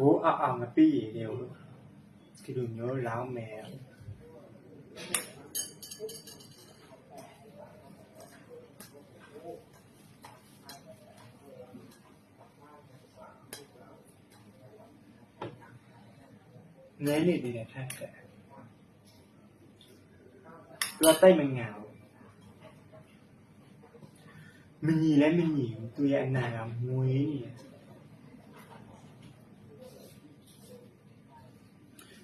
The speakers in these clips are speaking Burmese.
ကိုအောင်မပြီးရတဲ့ကိုဒီလိုမျိုးလောင်းမယ်နဲနေတယ်ထက်တယ်သူကတိုက်မငန်မညီလဲမညီဘူးသူရဲ့အနာကမွေးနေတယ်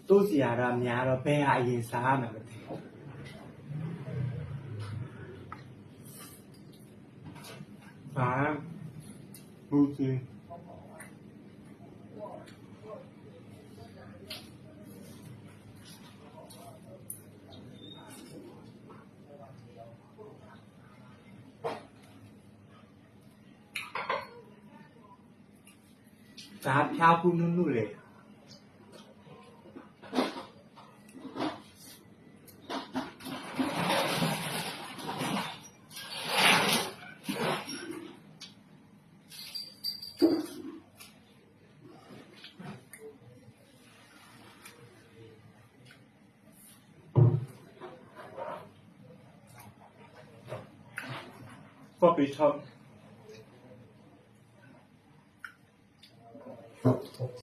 တို့စီရတာများတော့ဘယ်ဟာအရင်စားရမှာမသိဘာဘူးစီဒါဖျားဘူးနုနုလေก็ไปชอบ